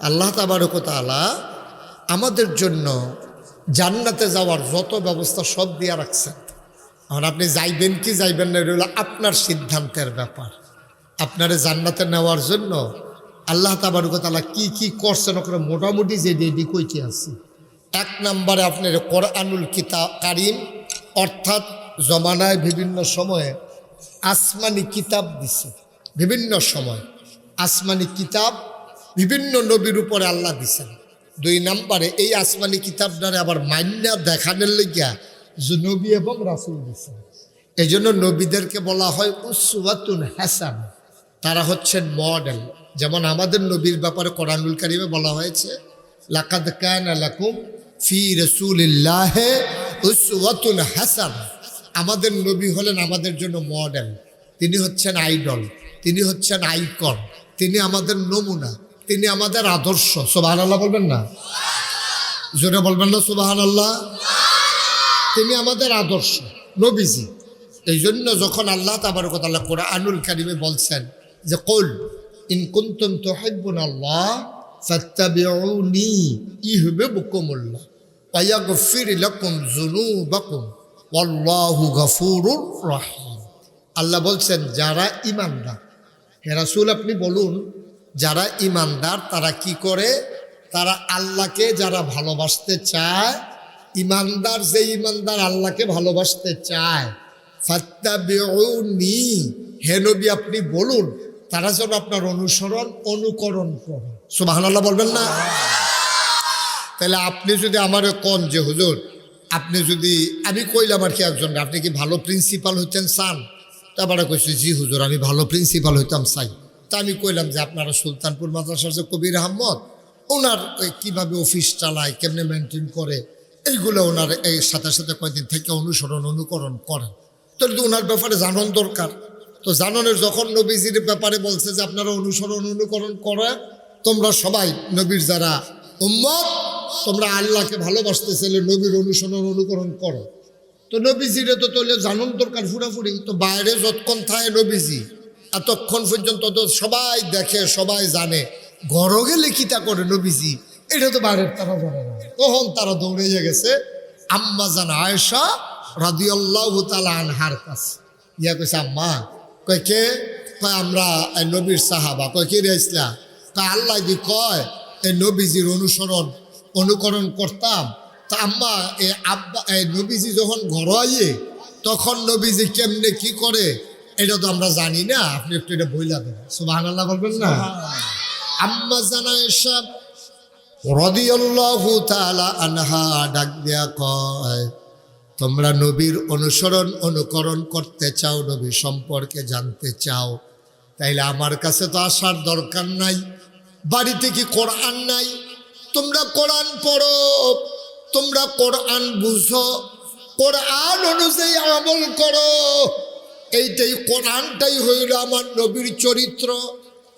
আল্লাহ তাবারক ওয়া তাআলা আমাদের জন্য জান্নাতে যাওয়ার যত ব্যবস্থা সব দিয়ে রাখছেন। এখন আপনি যাইবেন কি যাইবেন না, এটা হলো আপনার সিদ্ধান্তের ব্যাপার। আপনারে জান্নাতে নেওয়ার জন্য আল্লাহ তাবারক ওয়া তাআলা কি কি করছেন ওখানে মোটামুটি যে রেডি কইতে আছে। এক নম্বরে আপনার কোরআনুল কারীম, অর্থাৎ জমানায় বিভিন্ন সময়ে আসমানি কিতাব দিছে। বিভিন্ন সময় আসমানি কিতাব বিভিন্ন নবীর উপরে আল্লাহ দিছেন। দুই নম্বরে এই আসমানি কিতাবটারে আবার মান্যা দেখানোর লেগিয়া যে নবী এবং রাসূল দিছেন। এই জন্য নবীদেরকে বলা হয় উসওয়াতুন হাসান, তারা হচ্ছেন মডেল। যেমন আমাদের নবীর ব্যাপারে কোরআনুল কারীমে বলা হয়েছে লাকাদ কানা লাকুম ফি রাসূলিল্লাহি উসওয়াতুন হাসান। আমাদের নবী হলেন আমাদের জন্য মডেল, তিনি হচ্ছেন আইডল, তিনি হচ্ছেন আইকন, তিনি আমাদের নমুনা, তিনি আমাদের আদর্শ। সুবহানাল্লাহ বলবেন না? জোরে বলবেন না সুবহানাল্লাহ? তিনি আমাদের আদর্শ নবীজি। এই জন্য যখন আল্লাহ তাবারক ওয়া তাআলা কোরআনুল কারীমে বলছেন যে কুল ইন কুনতুম তুহিব্বুনাল্লাহ ফাত্তাবিউনি ইউহিব্বুকুমুল্লাহ ওয়া ইয়াগফির লাকুম যুনুবাকুম ওয়াল্লাহু গফুরুর রহিম। আল্লাহ বলছেন যারা ঈমানদার, হে রাসূল আপনি বলুন যারা ঈমানদার তারা কি করে? তারা আল্লাহকে যারা ভালোবাসতে চায়, ঈমানদার যে ঈমানদার আল্লাহকে ভালোবাসতে চায়, ফাত্তাবিউনি, হে নবী আপনি বলুন তারা যেন আপনার অনুকরণ করে। সুবহানাল্লাহ বলবেন না? তাহলে আপনি যদি আমারে কোন যে হুজুর আপনি যদি, আমি কইলাম আর কি একজন, আপনি কি ভালো প্রিন্সিপাল হইতেন চান? তারপরে কইছি জি হুজুর আমি ভালো প্রিন্সিপাল হইতাম চাই। তা আমি কইলাম যে আপনারা সুলতানপুর মাদ্রাসার যে কবির আহমদ, ওনার কীভাবে অফিস চালায়, কেমনে মেনটেন করে, এইগুলো ওনার এই সাথে সাথে কয়েকদিন থেকে অনুকরণ করেন। তাহলে তো ওনার ব্যাপারে জানান দরকার। তো জানানোর যখন নবীজির ব্যাপারে বলছে যে আপনারা অনুকরণ করে, তোমরা সবাই নবীর যারা উম্মত, তোমরা আল্লাহকে ভালোবাসতে চাইলে নবীর অনুকরণ করো। তো নবীজিরে তো তোলে জানুন দরকার ফুরাফুরি। তো বাইরে যতক্ষণ থাকে নবীজি এতক্ষণ পর্যন্ত তো সবাই দেখে, সবাই জানে। ঘর গেলে কিতা করে নবীজি, এটা তো বাইরের তারা জানে না। তখন তারা দৌড়ে গেছে আম্মা জান আয়েশা রাদিয়াল্লাহু তাআলা আনহার কাছে। ইয়া কইছে আম্মা, কয় কে? কয় আমরা নবীর সাহাবা। কয় কে রে ইসলাম? কয় আল্লাহ দি কয় এই নবীজির অনুকরণ করতাম। তা আম্মা এই নবীজি যখন ঘর আইয়ে তখন নবীজি কেমনে কি করে এটা তো আমরা জানি না, আপনি একটু এটা বইলা দেন। সুবহানাল্লাহ বলবেন না? আম্মা জানা এসব রাদিয়াল্লাহু তাআলা আনহা ডাক দিয়া কয় তোমরা নবীর অনুকরণ করতে চাও, নবী সম্পর্কে জানতে চাও, তাইলে আমার কাছে তো আসার দরকার নাই। বাড়িতে কি কোরআন নাই? তোমরা কোরআন পড়ো, তোমরা কোরআন বুঝো, কোরআন অনুযায়ী আমল করো। এইটাই কোরআনটাই হইল আমার নবীর চরিত্র।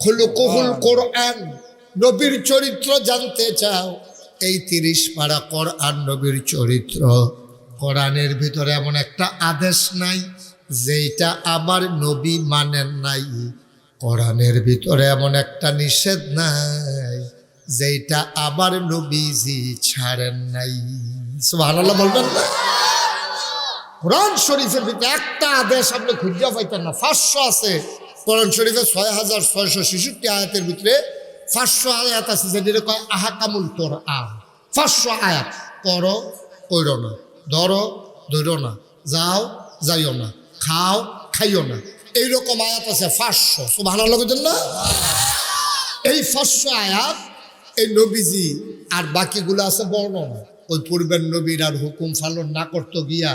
খুলুকুল কোরআন, নবীর চরিত্র জানতে চাও, এই 30 পারা কোরআন নবীর চরিত্র। কোরআনের ভিতরে এমন একটা আদেশ নাই যেটা আমার নবী মানেন নাই। কোরআনের ভিতরে এমন একটা নিষেধ নাই যেটা আমার নবীজি ছাড়েন নাই। সুবহানাল্লাহ বলবেন না? কোরআন শরীফের ভিতরে একটা আদেশ আপনি খুঁজে পাইতেন না। 500 আছে কোরআন শরীফে, 6666 আয়াতের ভিতরে 500 আয়াত আছে যেটা কয় আহকামুল কোরআন। 500 আয়াত। করো কইরো না, ধরো ধরো না, যাও যাইও না, খাও খাইও না, এইরকম আয়াত আছে 500। সুবহানাল্লাহ বলতেন না? এই 500 আয়াত এই নবীজি আর বাকিগুলো আছে বর্ণনা। ওই পূর্বের নবীর আর হুকুম পালন না করতে গিয়া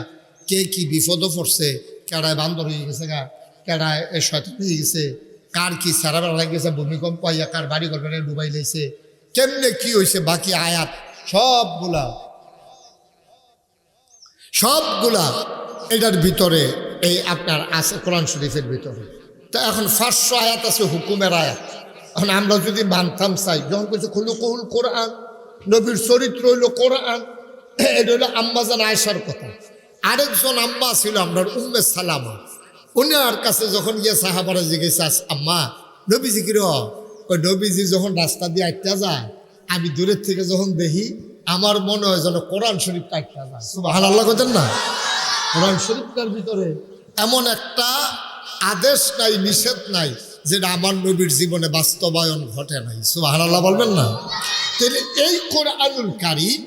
কে কি বিপদ পড়ছে, কেডায় বান্দর হয়ে গেছে গা, কেডায় শয়তান হয়ে গেছে, কার কি সারা বেলা গেছে, ভূমিকম্প আইয়া কার বাড়ি ঘর ডুবাই লাইছে, কেমনে কি হয়েছে, বাকি আয়াত সবগুলা এটার ভিতরে এই আপনার আছে কোরআন শরীফের ভিতরে। তা এখন 500 আয়াত আছে হুকুমের আয়াত। এখন আমরা যদি মানতাম চাই, যখন কিছু খুলুকুল কোরআন, নবীর চরিত্র হইল কোরআন, এটা হইলো আম্মা জান আয়েশার কথা। আরেকজন আম্মা ছিল আমরা উম্মে সালামা, উনার কাছে যখন গিয়ে সাহাবারা জিজ্ঞেস আম্মা নবীজি কির, ওই নবীজি যখন রাস্তা দিয়ে আটটা যায় আমি দূরের থেকে যখন দেখি আমার মনে হয় যেন কোরআন শরীফ কাটটা যায়। সুবহানাল্লাহ বলেন না? কোরআন শরীফটার ভিতরে এমন একটা আদেশ নাই, নিষেধ নাই, যেটা আমার নবীর জীবনে বাস্তবায়ন ঘটে নাই। সুবহানাল্লাহ বলবেন না? তাহলে এই কোরআনুল কারীম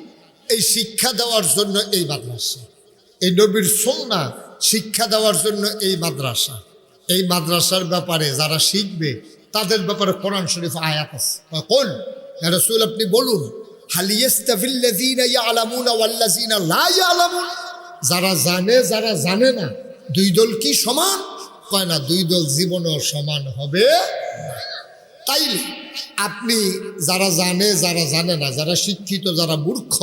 এই শিক্ষা দেওয়ার জন্য এই মাদ্রাসা, এই নবীর সুন্নাহ শিক্ষা দেওয়ার জন্য এই মাদ্রাসা। এই মাদ্রাসার ব্যাপারে যারা শিখবে তাদের ব্যাপারে কোরআন শরীফ আয়াত আছে। কোন ইয়া রাসূল আপনি বলুন, হাল ইয়াস্তাভিল্লাযীনা ইয়ালামুনা ওয়াল্লাযীনা লা ইয়ালামুন, যারা জানে যারা জানে না দুই দল কি সমান? কয় না, দুই দল জীবনেও সমান হবে না। তাইলে আপনি যারা জানে যারা জানে না, যারা শিক্ষিত যারা মূর্খ,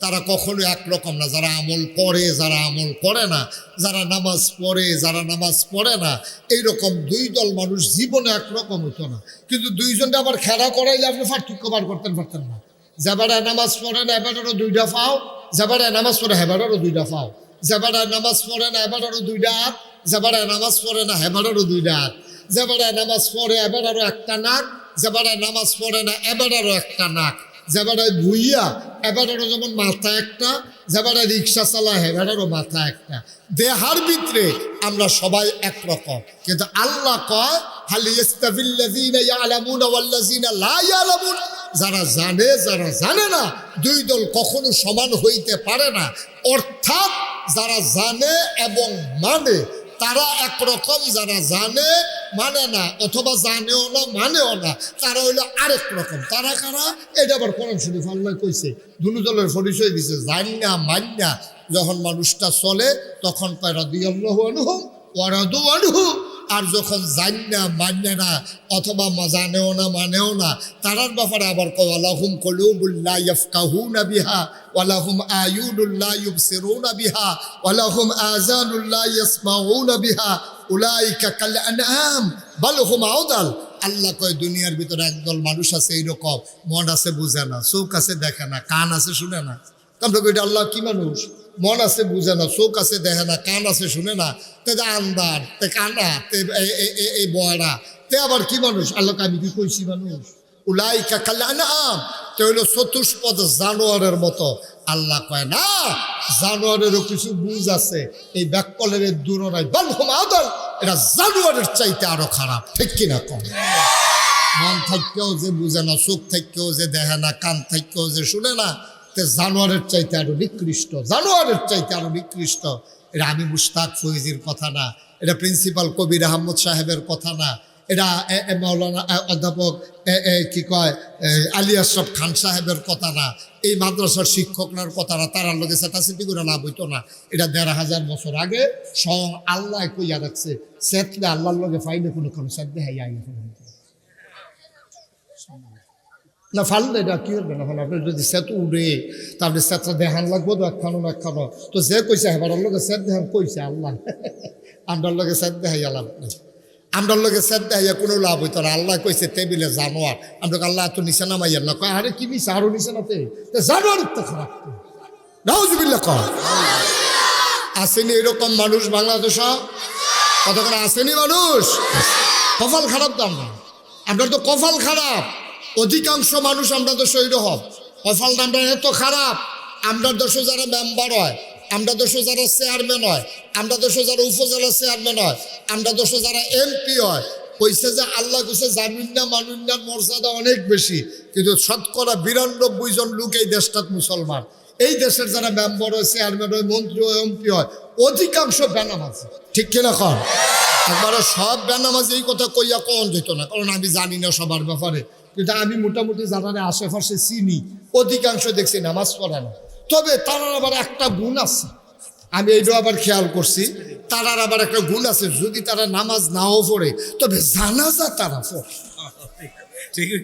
তারা কখনো একরকম না। যারা আমল করে যারা আমল করে না, যারা নামাজ পড়ে যারা নামাজ পড়ে না, এইরকম দুই দল মানুষ জীবনে একরকম হতো না। কিন্তু দুইজনটা আবার খেলা করাইলে আপনি পার্থক্য বার করতেন পারতেন না। যাবারা নামাজ পড়ে না এবারেরও দুইটা ফাও, যাবারা নামাজ পড়ে হেবারেরও দুইটা ফাও, যাবারা নামাজ পড়ে না এবারেরও দুইটা হাত, যাবারা নামাজ পড়ে না হেবারেরও দুইটা হাত, যাবারা নামাজ পড়ে এবারেরও একটা নাক, যাবারা নামাজ পড়ে না এবারেরও একটা নাক, যাবারা ভুইয়া এবারেরও যেমন মাথা একটা, যাবারা রিক্সা চালা হেবারেরও মাথা একটা। দেহার ভিতরে আমরা সবাই একরকম, কিন্তু আল্লাহ কয় হাল ইয়াস্তাভিল্লাযীনা ইয়ালামুনা ওয়াল্লাযীনা লা ইয়ালামুন, যারা জানে যারা জানে না দুই দল কখনো সমান হইতে পারে না। অর্থাৎ যারা জানে এবং মানে তারা একরকম, যারা জানে মানে না অথবা জানেও না মানেও না তারা হইলো আরেক রকম। তারা কারা? এটা আবার কোরআন শরীফ আল্লাহ কইছে, দুই দলের পরিচয় দিছে। জান্না মান্না যখন মানুষটা চলে তখন পায় রাদিয়াল্লাহু আনহুম ওয়া রাদু আনহু, আর যখন জান্না মান্না না অথবা জানেও না মানেও না তারার ব্যাপারে আবার কয় ওয়ালাহুম কুলুবুল লা ইয়াফকাহুনা বিহা ওয়ালাহুম আয়ুনুল লা ইউবসিরুনা বিহা ওয়ালাহুম আযানুল লা ইয়াসমাউনা বিহা উলাইকা কাল আনআম বাল হুম আদাল। আল্লাহ কয় দুনিয়ার ভিতরে একদল মানুষ আছে এইরকম, মন আছে বুঝে না, চোখ আছে দেখে না, কান আছে শুনে না। তোমরা কইটা আল্লাহ কি মানুষ? মন আছে বুঝে না, চোখ আছে দেখে না, কান আছে শুনে না, তে আন্দার তে কানা তে এই বয়রা, তে আবার কি মানুষ? আল্লাহ আমি কি কইছি মানুষ? উলাইকা কাল আনআম, তে হইল চতুষ্পদ জানোয়ারের মতো। আল্লাহ কয় না, জানোয়ারেরও কিছু বুঝ আছে, এই ব্যাককলের দূর নাই, বাল হুম আদাল, এটা জানোয়ারের চাইতে আরো খারাপ। ঠিক কিনা কম? মন থাকতেও যে বুঝে না, চোখ থাকতেও যে দেখে না, কান থাকতেও যে শুনে না, তে জানোয়ারের চাইতে আরো নিকৃষ্ট, জানোয়ারের চাইতে আরো নিকৃষ্ট। এটা আমি মুশতাক ফৈজির কথা না, এটা প্রিন্সিপাল কবির আহমদ সাহেবের কথা না, এটা মাওলানা অধ্যাপক কি কয় আলী আশরাফ খান সাহেবের কথা না, এই মাদ্রাসার শিক্ষকরার কথা না। তারার লোকে সেটাসিটি করে লাভ হইতো না। এটা ১৫০০ বছর আগে স্বয়ং আল্লাহ কইয়া রাখছে, সেতলে আল্লাহর লোকে ফাইলে কোনো কারণ সাথে হ্যাঁ আইন না ফাললে এটা কি হবে না। আপনার যদি সেতু উড়ে তারপরে সেতটা দেহান লাগবো তো একখানো না একখানো, তো যে কইছে হেবার লোকে সেত দেহান কইছে আল্লাহ, আমরার লোকে সেত দেখাইয়া লাভ নেই, আমরার লোকে সেত দেখাইয়া কোনো লাভ হইতো না। আল্লাহ কইছে টেবিলে জানোয়ার, আমরা আল্লাহ তো নিচে নামাইয়া না, কয় আরে কি নিচে আরো নিচে নাতে জানোয়ার তো খারাপ। নাউজুবিল্লাহ কয় আসেনি এরকম মানুষ বাংলাদেশ? কতক্ষণ আসেনি মানুষ? কপাল খারাপ তো আমরা তো কপাল খারাপ। অধিকাংশ মানুষ আমরা দেশ ওইরকম কপাল আমরা এত খারাপ। আমরা দেশে যারা মেম্বার হয়, আমরা দেশে যারা চেয়ারম্যান হয়, আমরা দেশে যারা উপজেলা চেয়ারম্যান হয়, আমরা দেশে যারা এমপি হয়, কইছে যে আল্লাহ কইছে জানুন না মানুন না মর্যাদা অনেক বেশি, কিন্তু শতকরা ৯২ জন লোক এই দেশটাত মুসলমান। এই দেশের যারা মেম্বার হয়, চেয়ারম্যান হয়, মন্ত্রী হয়, এমপি হয়, অধিকাংশ বেনামাজি। ঠিক কিনা কন? একবারে সব বেনামাজি এই কথা কইয়া কন যেত না, কারণ আমি জানি না সবার ব্যাপারে, কিন্তু আমি মোটামুটি যারা আশেপাশে চিনি অধিকাংশ দেখছি নামাজ পড়ে না। তবে তারার আবার একটা গুণ আছে, আমি এইটাও আবার খেয়াল করছি, তারার আবার একটা গুণ আছে, যদি তারা নামাজ নাও পড়ে তবে জানাজা তারা পড়ে।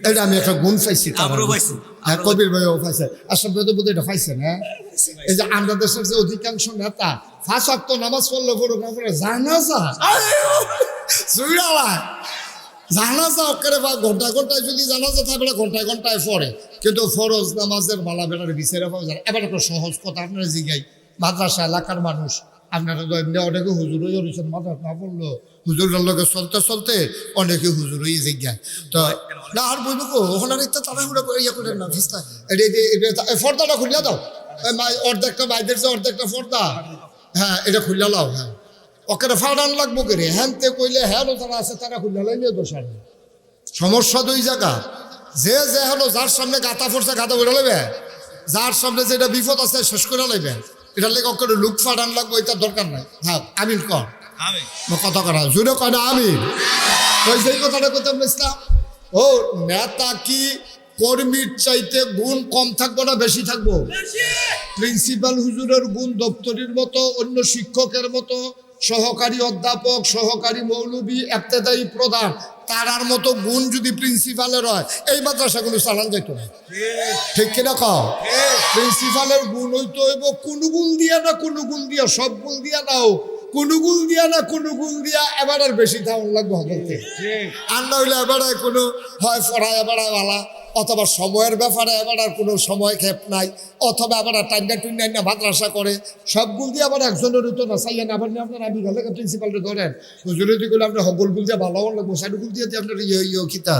এটা আমি একটা গুণ পাইছি, হ্যাঁ কবির ভাইও পাইছে, আসলে বোধ এটা পাইছেন। হ্যাঁ, এই যে আমরা দেশের যে অধিকাংশ নেতা ৫ ওয়াক্ত নামাজ পড়লে পড়ুক না পড়ে জানাজা জানাজা ওকে বা ঘন্টায় ঘন্টায় যদি জানাজা থাকে ঘন্টায় ঘন্টায় পড়ে, কিন্তু ফরজ নামাজের মালা বেড়ার বিচারে পাওয়া যায়। এবার একটা সহজ কথা আপনারা জিগাই, মাদ্রাসা এলাকার মানুষ আপনারা তো এমনি অনেকে হুজুর হয়ে রয়েছেন, মাথা না পড়লো হুজুরের লোকে চলতে চলতে অনেকে হুজুর হয়ে জিজ্ঞায় তো না আর বলবো কো ওখানে একটা তাড়াহুড়া করে ইয়ে করেন না ফেস্তা ফর্দাটা খুলিয়া দাও, অর্ধেকটা বাইদের যে অর্ধেকটা ফর্দা, হ্যাঁ এটা খুলিয়া লাও। হ্যাঁ ওকে ফাড়ান লাগবো করে হ্যানতে কইলে হ্যাঁ তারা আছে তারা খুলিয়া লাইলে দোষ আর সমস্যা দুই জায়গা। যে যে হলো যার সামনে গাতা ফোরছে গাতা উড়ে নেবে, যার সামনে যেটা বিপদ আছে শেষ করে নেবে, এটার লেগে করে লুক ফাটান লাগবো, এটার দরকার নাই। হ্যাঁ আমিন কর কথা করা জুড়ে কয় না আমিন। ওই সেই কথাটা কইতাম ইসলাম ও নেতা কি কর্মীর চাইতে গুণ কম থাকবো না বেশি থাকবো? প্রিন্সিপাল হুজুরের গুণ দপ্তরির মতো, অন্য শিক্ষকের মতো, সহকারী অধ্যাপক, সহকারী মৌলবী, ইবতেদায়ী প্রধান তারার মতো গুণ যদি প্রিন্সিপালের হয় এই মাদ্রাসাগুলো চালান যেত না। ঠিক কিনা কও? প্রিন্সিপালের গুণ হইতে হইব কোনো গুণ দিয়া না কোনো গুণ দিয়া, সব গুণ দিয়া নাও, কোনো গুণ দিয়া না কোনো গুণ দিয়া এবার আর বেশি থাকুন লাগবে হতে। আর না হইলে এবার কোনো হয় ফড়ায় এবার ভালা, অথবা সময়ের ব্যাপারে এবার আর কোনো সময় ক্ষেপ নাই, অথবা আবার টাইমটা টুইনা না মাদ্রাসা করে সবগুল দিয়ে আবার একজনের হতো না চাইয়েন। আবার আপনার আমি গেলে প্রিন্সিপালটা ধরেন হুজুরে দিগুলো আপনার হগলগুল দিয়ে ভালো লাগবো, সাইডগুল দিয়ে আপনার ইয়ে খিতা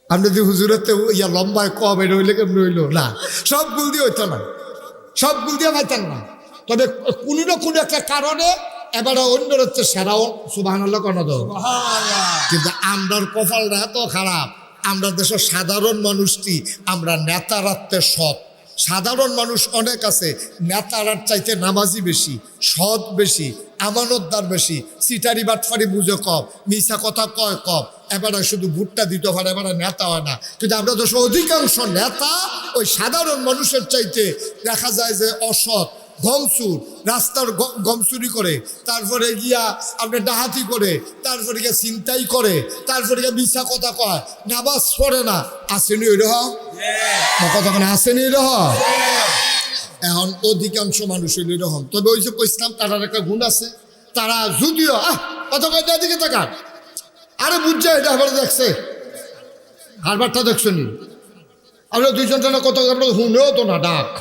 আপনি যদি হুজুরের তো ইয়া লম্বায় কম এটা হইলে কেমন হইলো না, সবগুল দিয়ে হইতো না, সবগুল দিয়ে পাইতেন না। তবে কোনো না কোনো একটা কারণে এবার অন্যর হচ্ছে সেরাও সুবহানাল্লাহ কেন তো। কিন্তু আমরার কপালটা এত খারাপ, আমরা দেশের সাধারণ মানুষটি আমরা নেতারাত্মে সৎ। সাধারণ মানুষ অনেক আছে, নেতারার চাইতে নামাজি বেশি, সৎ বেশি, আমানতদার বেশি, সিটারি বাটফারি বুঝে কম, মিশা কথা কয় কম, এবার শুধু ভুট্টা দিতে পারে, এবার নেতা হয় না। কিন্তু আমরা দেশের অধিকাংশ নেতা ওই সাধারণ মানুষের চাইতে দেখা যায় যে অসৎ, গমচুর, রাস্তার গম চুরি করে, তারপরে গিয়া আপনার ডাহাতি করে, তারপরে গিয়া ছিনতাই করে, তারপরে গিয়া মিশা কথা কয়, নামাজ পড়ে না। আসেনি ওই রকম কথা, আসেনি রকম। এখন অধিকাংশ মানুষ হইল এরকম। তবে ওই যে কইসলাম তারার একটা গুণ আছে, তারা যদিও কত কয়টা দিকে তাকান, আরে বুঝছে এটা আবার দেখছে হারবারটা দেখছো নি, আমরা দুইজন টানা কত শুনেও তো না ডাক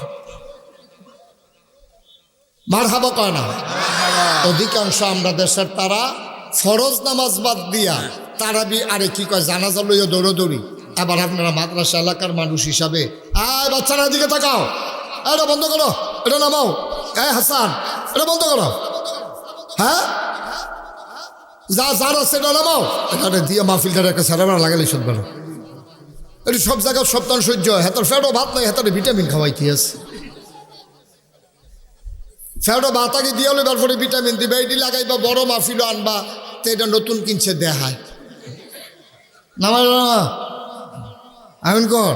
মার হাবা কয় না। অধিকাংশ আমরা দেশের তারা ফরজ নামাজ বাদ দিয়া তারাবি আরে কি কয় জানাজা লইয়া দৌড়দৌড়ি। আবার আপনারা মাদ্রাসা এলাকার মানুষ হিসাবে বাচ্চারা দিকে তাকাও, এটা বন্ধ করো, এটা নামাও, হাসান এটা বন্ধ করো, হ্যাঁ যার আছে এটা নামাও, এখানে দিয়ে মাহফিলটার একটা সারা লাগালে শুনবে না। এটা সব জায়গায় সপ্তাহ সহ্য হয়, হেতার ফেটও ভাত নাই, হেতারে ভিটামিন খাওয়াইতে আছে, ফেরো বাতাকে দিয়ে হলে তারপরে ভিটামিন দিবে, এটি লাগাইবা বড় মাহফিলও আনবা, তো এটা নতুন কিনছে দেখায় নামাজ এখন কর।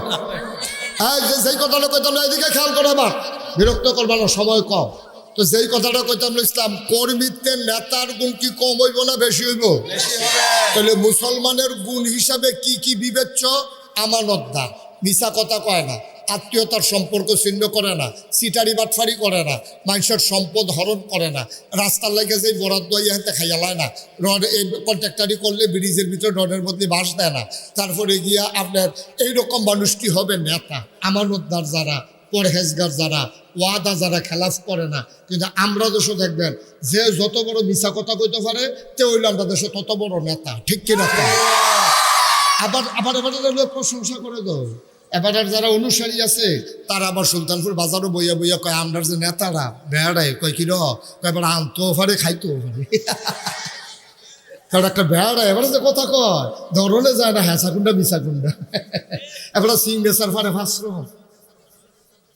যেই কথাটা কইতাম এদিকে খেয়াল করে আবার বিরক্ত করবা না, সময় কম। তো যেই কথাটা কইতাম ইসলাম কর্মীত্বের নেতার গুণ কি কম হইব না বেশি হইব? তাহলে মুসলমানের গুণ হিসাবে কি কি বিবেচ্য? আমানতদার, মিশা কথা কয় না, আত্মীয়তার সম্পর্ক ছিন্ন করে না, সিটারি বাটফারি করে না, মানুষের সম্পদ হরণ করে না, রাস্তার লাগে যে বরাদ্দ ইহাতে খাইয়ালায় না, রড এই কন্ট্রাক্টারি করলে ব্রিজের ভিতরে রডের মধ্যে বাঁশ দেয় না। তারপরে গিয়া আপনার এইরকম মানুষটি হবে নেতা। আমানতদার যারা, পরহেজগার যারা, ওয়াদা যারা খেলাফ করে না। কিন্তু আমরা দেশও দেখবেন যে যত বড় মিশা কথা কইতে পারে তে হইলে আমরা দেশে তত বড় নেতা। ঠিক কিনা? আবার আবার এবার প্রশংসা করে দাও। এবার যারা অনুসারী আছে তারা আবার সুলতানপুর বাজারও বইয়া বইয়া কয় আমরা যে নেতারা বেড়ায় কয় কি এবার আনতেও পারে খাইতেও পারে। কারণ একটা বেড়ায় এবার যে কথা কয় ধরনে যায় না, হ্যাঁ সাকুন্ডা মিশাকুন্ডা। এবার সিগনেচার ফারে ফাঁস রহম,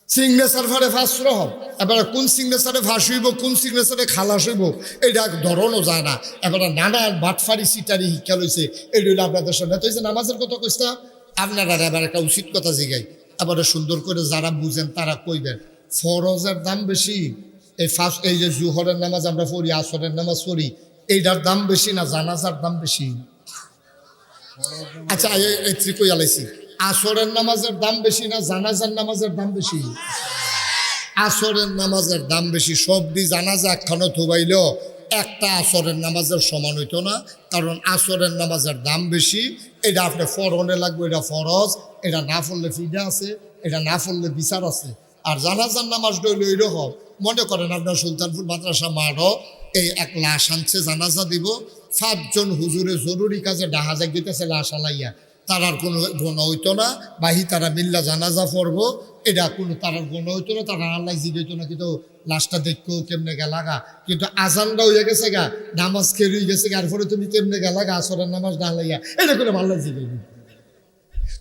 সিগনেচার ফারে ফাঁস রহম। এবার কোন সিগনেচারে ফাঁস হইব, কোন সিগনেচারে খালাস হইব এটা ধরনও যায় না। এবার নানান বাটফারি সিটারি শিক্ষা লইছে। এই রইল আপনাদের সামনে তো হয়েছে নামাজের কথা কইসা। আপনারা এবার একটা উচিত কথা জিগাই, এবার সুন্দর করে যারা বুঝেন তারা কইবেন ফরজের দাম বেশি, এই ফার্স্ট এই যে জুহরের নামাজ আমরা পড়ি, আসরের নামাজ পড়ি, এইটার দাম বেশি না জানাজার দাম বেশি? আচ্ছা এই ত্রিকই আলাইছি, আসরের নামাজের দাম বেশি না জানাজার নামাজের দাম বেশি? আসরের নামাজের দাম বেশি। সবদি জানাজা একখানো থুবাইলেও একটা আসরের নামাজের সমান হইতো না, কারণ আসরের নামাজের দাম বেশি। এটা আপনি ফরনে লাগবে, এটা ফরজ, এটা না পড়লে ফিডা আছে, এটা না পড়লে বিচার আছে। আর জানাজার নামাজ ডইল এইরকম মনে করেন আপনার সুলতানপুর মাদ্রাসা মাঠও এই এক লাশ আনছে, জানাজা দিব, 5 জন হুজুরে জরুরি কাজে ডাহাজা গিতেছে লাশ আলাইয়া, তারার কোনো গণ হইতো না, বাহি তারা মিল্লা জানাজা পড়বো, এটা কোনো তারার গণ হইতো না, তারা আল্লাহ জিগাইতো না, কিন্তু লাশটা দেখো কেমনে গেলাগা, কিন্তু আজানটা হয়ে গেছে গা, নামাজ খেয়ে গেছে গা, এরপরে তুমি কেমনে গেলাগা আসরের নামাজ ডালাইয়া, এটা করে আল্লাহ জিগাইবি।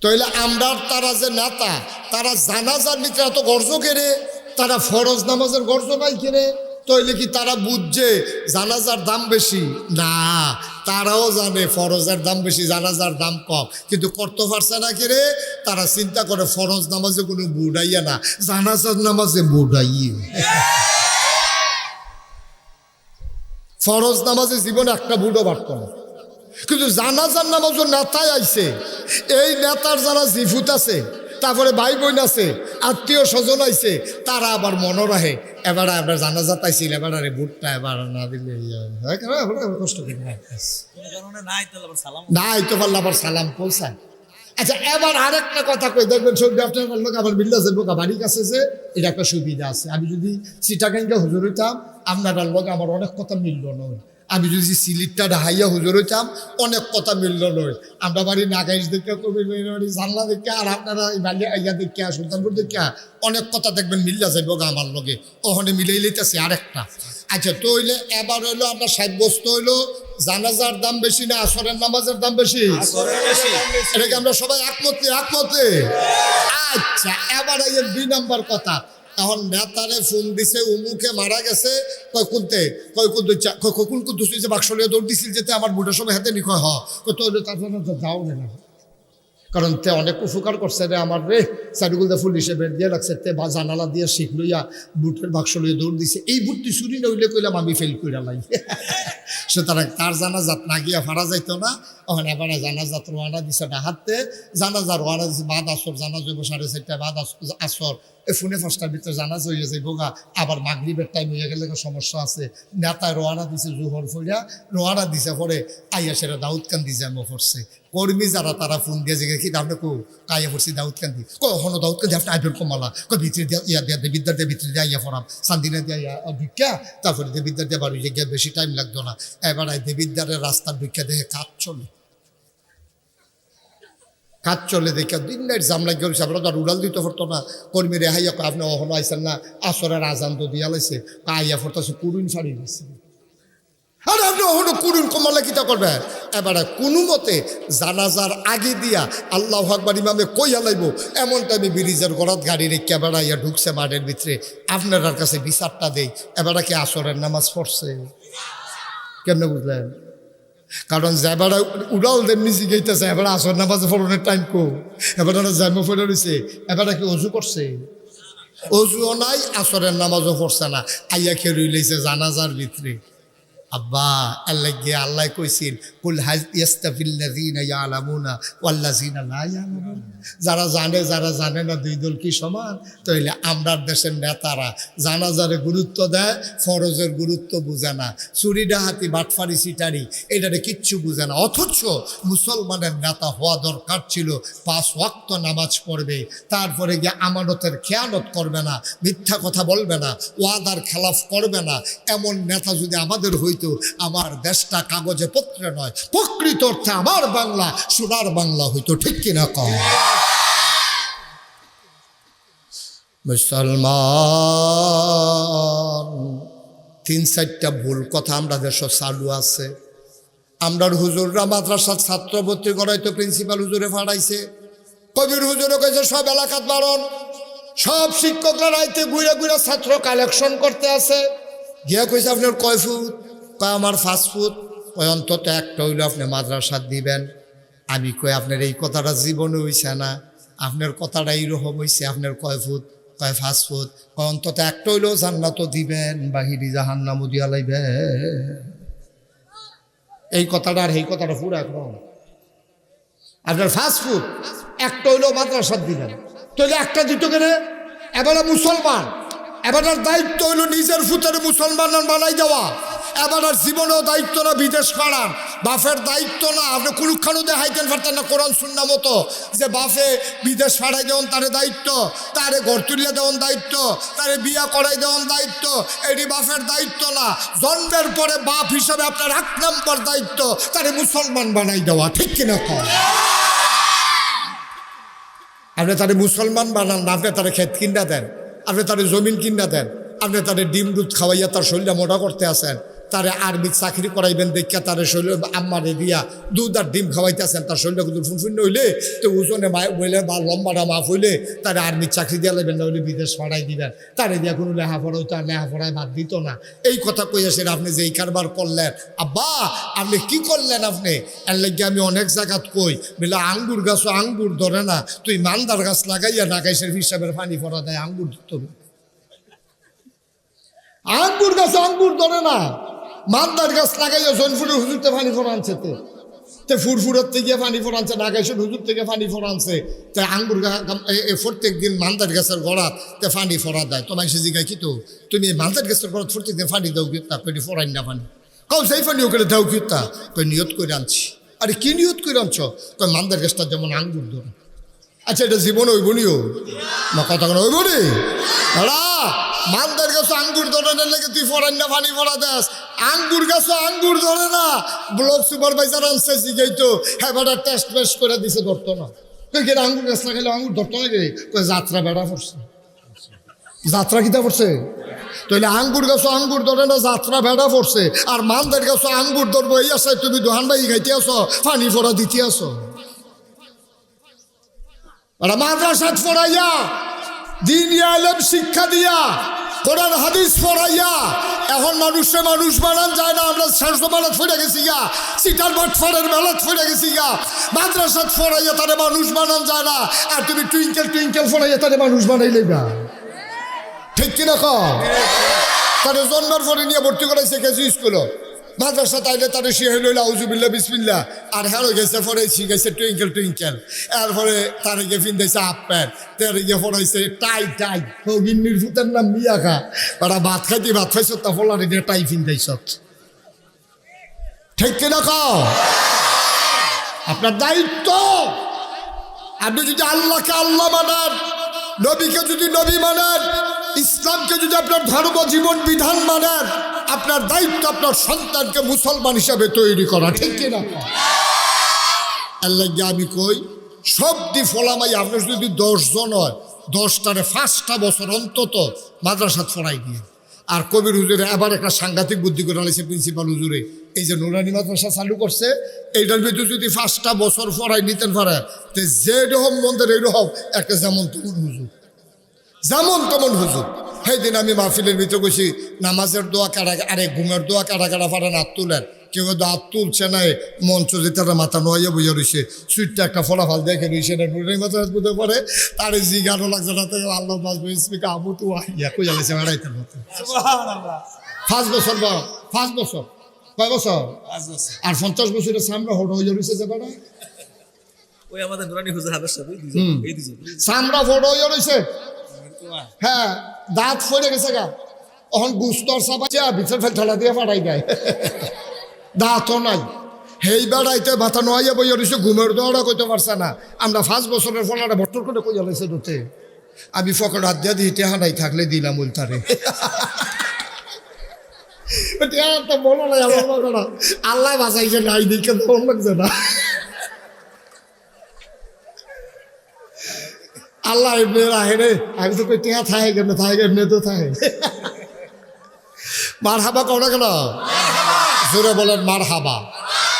তাইলে আমরা তারা যে নেতা, তারা জানাজার নিতে এত গর্জ কেড়ে, তারা ফরজ নামাজের গর্জ নাই কেড়ে, তাইলে কি তারা বুঝছে জানাজার দাম বেশি? না, তারাও জানে ফরজের দাম বেশি, জানাজার দাম কম, কিন্তু করতে পারছে না কেড়ে, তারা চিন্তা করে ফরজ নামাজে কোনো বুড়াইয়া না, জানাজার নামাজে বুড়াইয়ে। ফরজ নামাজে জীবনে একটা বুড়ো বাড়ত না, কিন্তু জানাজার নামাজও নেতায় আইছে, এই নেতার যারা জিফুত আছে, তারপরে ভাই বোন আছে, আত্মীয় স্বজন আইছে, তারা আবার মনে রাখে এবার আমরা জানাজা পাইছিল, এবার আরে বুটটা এবার না দিলে কষ্ট করে নাই তো পারলে আবার সালাম পৌঁছায়। আচ্ছা, এবার আরেকটা কথা কই, দেখবেন সবজি আপনার লোক আবার মিল্লা যাবো বাড়ির কাছে, যে এটা একটা সুবিধা আছে। আমি যদি চিটাগাঙ্গা হুজুর হইতাম, আপনার লোক আমার অনেক কথা মিলল নয়, আমি যদি সিলিটটা ঢাইয়া হুজুর হইতাম অনেক কথা মিলল নয়। আমরা বাড়ি নাগাইশ দেখে, কবি বাড়ি জানলা দেখে, আর আপনারা ইয়া দেখে, সুলতানপুর দেখে অনেক কথা দেখবেন মিল্লা যাইব আমার লগে, ওখানে মিলেই লইতেছে আরেকটা। আচ্ছা, তো হইলে এবার হইলো আমরা সাব্যস্ত হইলো জানাজার দাম বেশি না আসরের নামাজের দাম বেশি? এটাকে আমরা সবাই একমতে। আচ্ছা, এবার এই 2 নম্বর কথা, এখন নেতারে ফোন দিছে, উমুকে মারা গেছে, কোন বাক্সলিয়া দৌড় দিছিল যেতে আমার বুটের সময় হাতে নিখয় হইলে তারপর যাও না, কারণ তে অনেক উপকার করছে রে আমার রে, সাইডুগুল ফুল হিসেবে দিয়ে লাগছে, তে বা জানালা দিয়ে শিখ লইয়া বুটের বাক্স লইয়া দৌড় দিছে, এই বুটটি চুরি নইলে কইলাম আমি ফেল কইরা লাই। সুতরাং তার জানাজাত না গিয়া ফারা যাইতো না। ওখানে এবার জানাজাত রোয়ানা দিছে ডাহাতে, জানাজা রোয়ানা দিছে বাদ আসর, জানাজ হইব 4:30 বাদ আসর, এই ফোনে 5টার ভিতরে জানাজ হয়ে যাইব গা, আবার মাগরিবের টাইম হয়ে গেলে সমস্যা আছে। নেতায় রোয়ানা দিছে জোহর ফইরা, রোয়ানা দিছে পরে আইয়া সেরা দাউদকান্দি জ্যামো পড়ছে, কর্মী যারা তারা ফোন দিয়ে যে কি আপনি কাইয়া পড়ছি দাউদকান্দি, কখনো দাউদকান্দি আপনি আইবেন কমালা, ভিতরে দিয়ে ইয়া দিয়ে বিদ্যার দিয়ে ভিতরে দিয়ে আইয়া পড়াম, সান্দিনা দিয়ে ভিক্ষা, তারপরে দেবিদ্যার দিয়ে বাড়ি গিয়ে বেশি টাইম লাগতো না। এবার দেবিদ্যারের রাস্তার ভিক্ষা দেখে কাজ চলে দেখে দিন নাইট জাম লাগিয়ে গেছে, আমরা তো আর উড়াল দিতে পারতো না। কর্মী রেহাইয়া আপনি অহনো আইসেন না, আসরের আজান তো দিয়া লাইছে, আইয়া পড়তেছে কুড়ুন শাড়ি দিচ্ছে, আর আপনি ওখানে কুরুন কমালে কিতা করবে? এবারে কোনো মতে জানাজার আগে দিয়া আল্লাহু আকবার ইমামে কইয়া লাইব, এমন টাইমে ব্রিজের গড়াত গাড়ি রেখে বেড়াইয়া ঢুকছে মাঠের ভিতরে, আপনার কাছে বিচারটা দেই, এবারে কি আসরের নামাজ পড়ছে? কেমনে বুঝলেন? কারণ যাবারা উড়াল দেমনি জিগাইতেছে, এবার আসর নামাজ পড়নের টাইম কো, এবার জামা পড়ে রয়েছে, এবারে কি অজু করছে? অজুও নাই, আসরের নামাজও পড়ছে না, আইয়া খেয়ে রইলেছে জানাজার ভিতরে। আব্বা আল্লাহ গিয়ে আল্লাহ কইছিল, কুল ইয়াস্তাফিল্লাযীনা ইয়ালামুনা ওয়াল্লাযীনা লা ইয়ালামুন, যারা জানে না 2 দল কি সমান? তাইলে আমরার দেশের নেতারা জানাজারে গুরুত্ব দেয়, ফরজের গুরুত্ব বুঝে না, চুরি ডাহাতি বাটফারি সিটারি এটারে কিচ্ছু বুঝে না। অথচ মুসলমানের নেতা হওয়া দরকার ছিল 5 ওয়াক্ত নামাজ পড়বে, তারপরে গিয়ে আমানতের খেয়ানত করবে না, মিথ্যা কথা বলবে না, ওয়াদার খেলাফ করবে না। এমন নেতা যদি আমাদের হইতো, আমার দেশটা কাগজে পত্রে নয়, প্রকৃত অর্থে আমার বাংলা সোনার বাংলা হইতো। ঠিক কিনা কম? মুসলমান 3-4টা ভুল কথা আমরা দেশ চালু আছে। আমরার হুজুররা মাদ্রাসার ছাত্র ভর্তি করাইতো, প্রিন্সিপাল হুজুরে ফাড়াইছে, কবির হুজুরে কইছে সব এলাকাত বারণ, সব শিক্ষকরা রাইতে ঘুরে ঘুরে ছাত্র কালেকশন করতে আছে। গিয়া কইছে আপনার কয় ফুট? কয় আমার 5 ফুট। কয় অন্তত একটা হইলে আপনি মাদ্রাসা দিবেন। আমি কই আপনার এই কথাটা জীবনে হইছে না, আপনার কথাটা এইরকম হইছে, আপনার কয় ফুট? কয় 5 ফুট। কয় অন্তত একটা হইলেও জান্নাতও দিবেন, বাহিরি জাহান্নামও দিয়া লাইবে। এই কথাটা আর এই কথাটা পুরো একদম। আপনার 5 ফুট, একটা হইলেও মাদ্রাসা দিবেন, তাহলে একটা দিত কেনে? এবারে মুসলমান, এবারের দায়িত্ব হইল নিজের ফুতারে মুসলমান বানাই দেওয়া। এবার জীবনেও দায়িত্ব না বিদেশ করার, বাপের দায়িত্ব না। আপনি কুলুক্ষানু দেখাইতেন পারতেন না কোরআন সুন্নাহ মতো যে বাপে বিদেশ ফাড়াই দেওয়ান তারে দায়িত্ব, তারে ঘর তুলিয়া দেওয়ান দায়িত্ব, তারে বিয়া করাই দেওয়ান দায়িত্ব, এটি বাপের দায়িত্ব না। জন্মের পরে বাপ হিসাবে আপনার 1 নম্বর দায়িত্ব তারে মুসলমান বানাই দেওয়া, ঠিক কিনা কর? আপনি তারে মুসলমান বানান না, আপনি তারে ক্ষেত কিনা দেন, আপনি তারে জমিন কিনা দেন, আপনি তারে ডিম দুধ খাওয়াইয়া তার শরীরটা মোটা করতে আসেন, তারে আর্মির চাকরি করাইবেন দেখিয়া তারে শরীর আম্মারে দিয়া দুধ আর ডিম খাওয়াইতে আসেন, তার শরীরটা কিন্তু ফুনফুন্ন হইলে তো ওজনে বইলে বা লম্বাটা মাফ হইলে তারে আর্মির চাকরি দিয়া লাগবেন, না হইলে বিদেশ পাঠাই দিবেন, তারে দিয়া কোনো লেখাপড়া হইতো আর লেখাপড়ায় বাদ দিত না। এই কথা কইয়াছেন আপনি যে এই কারবার করলেন। আব্বা আপনি কি করলেন? আপনি এর লাগে আমি অনেক জায়গাত কই বলে আঙ্গুর গাছও আঙ্গুর ধরে না, তুই মান্দার গাছ লাগাইয়া নাগাইশের হিসাবের পানি পড়া দেয় আঙ্গুর ধরতে হবে। আঙ্গুর গাছ আঙ্গুর ধরে না, মান্দার গাছ লাগাইয়া জৈনপুরের হুজুরতে পানি ফোরানছে, তো ফুরফুরের থেকে পানি ফোরানছে, নাগাইশের হুজুর থেকে পানি ফোরানছে, তাই আঙ্গুর প্রত্যেক দিন মান্দার গাছের গড়াত তে পানি ফোরা দেয়। তোমায় সে জিগায় কি তো তুমি এই মান্দার গাছের গড়াত প্রত্যেক দিন পানি দাও কিতা? কই ফোরাই না পানি, কাউ সেই পানি ওকে দাও কিতা? কই নিয়ত করে আনছি। আরে কি নিয়ত করে আনছ? কই মান্দার গাছটা যেমন আঙ্গুর ধরে। আচ্ছা এটা জীবনে ওই বনিও না, কথা কোনো ওই বনি মান্দার গাছ আঙ্গুর ধরে লেগে তুই ফরাই না পানি ফোরা দেস? আঙ্গুর গাছও আঙ্গুর ধরে না। ব্লক সুপারভাইজার আনছে জিগাই তো হ্যাঁ বেটা টেস্ট বেস্ট করে দিছে, ধরতো না। তুই কি আঙ্গুর গাছ লাগাইলে আঙ্গুর ধরতো না? কে যাত্রা বেড়া পড়ছে, যাত্রা কিতা পড়ছে? তাহলে আঙ্গুর গাছও আঙ্গুর ধরে না, যাত্রা ভেড়া পড়ছে। আর মান্দার গাছও আঙ্গুর ধরবো এই আসে, তুমি দোহান বাই খাইতে আসো, পানি ফোরা দিতে আসো। মাদ্রাসাত পড়াইয়া দ্বীনি ইলম শিক্ষা দিয়া কোরআন হাদিস পড়াইয়া এখন মানুষে মানুষ বানান যায় না। আমরা শেষ মেলাত ফিরে গেছি গা, সিটার বাটফারের মেলাত ফিরে গেছি গা। মাদ্রাসাত পড়াইয়া তারে মানুষ বানান যায় না, আর তুমি টুইঙ্কেল টুইঙ্কেল পড়াইয়া তারে মানুষ বানাইলে গা, ঠিক কিনা কম? তারে জন্মের পরে নিয়ে ভর্তি করাইছে কেজি স্কুল, মাদ্রাসা তাইলে তারে শিখে লইল আউজুবিল্লাহ বিসমিল্লাহ, আর হ্যাঁ গেছে পরে শিখাইছে টুইঙ্কেল টুইঙ্কেল, এরপরে তারে গিয়ে ফিন্দাইছে হাফ প্যান্ট, তারে গিয়ে পড়াইছে টাই টাই। গিন্নির ফুতের নাম মিয়া খা, ওরা ভাত খাইতে ভাত খাইছ, তা ফলারে দিয়ে টাই ফিন্দাইছ, ঠিক কিনা কম? আপনার দায়িত্ব। আপনি যদি আল্লাহকে আল্লাহ মানান, নবীকে যদি নবী মানেন, ইসলামকে যদি আপনার ধর্ম জীবন বিধান মানেন, আপনার দায়িত্ব আপনার সন্তানকে মুসলমান হিসাবে তৈরি করা, ঠিক কিনা? আল্লাহ আমি কই সবটি ফলামাই আপনার যদি 10 জন হয়, 10টারে 5টা বছর অন্তত মাদ্রাসাত ফড়াই দিয়ে। আর কবির হুজুরে আবার একটা সাংঘাতিক বুদ্ধি করে আনিছে প্রিন্সিপাল হুজুরে, এই যে নুরানি মাদ্রাসা চালু করছে, এইটার ভিতরে যদি 5টা বছর ফড়াই নিতেন পারে, তো যেরকম মন্দির এইরকম একটা যেমন তেমন হুজুর, যেমন তেমন হুজুর। সেই দিন আমি মাহফিলের ভিতরে গেছি, নামাজের দোয়া কারা, আরে ঘুমের দোয়া কারা কারা পারেন হাত তুলেন। কেউ হাত তুলছে না, মঞ্চ যে তারা মাথা নোয়াইয়া বইয়া রয়েছে, সুইটটা একটা ফলাফল দেখে রয়েছে, এটা নুরানি মাদ্রাসা বুঝতে পারে। তার জি গানও লাগছে না, আল্লাহ বাজবে স্পিকা আবু তো আইয়া কই আলাইছে বেড়াইতে মতো। 5 বছর বা 5 বছর, কয় বছর? আর 50 বছরের সামনে হট হয়ে রয়েছে যে বেড়া, ওই আমাদের নুরানি হুজুর হাবের সাথে এই দিছে সামরা ফট হয়ে রয়েছে। হ্যাঁ দাঁত ফেড়ে গেছে গা, এখন গুস্তর সাবাইছে ভিতর ফেল ঠেলা দিয়ে ফাটাই দেয়, দাঁতও নাই। সেই বেড়াইতে মাথা নোয়াইয়া বইয়া রয়েছে, ঘুমের দোয়াটা কইতে পারছে না। আমরা 5 বছরের ফলাটা ভট্টর করে কইয়া লাইছে দুতে, আমি ফকর হাত দিয়া দিই টেহা নাই থাকলে দিলাম উল্টারে। তো বলো নাই আমার করা, আল্লাহ বাঁচাইছে নাই দিকে মন লাগছে না। আল্লাহ এমনি রাহে রে, আমি তো কই টেহা থাকে কেন, থাকে এমনি তো থাকে। মার হাবা করা কেন জোরে বলেন, মার হাবা।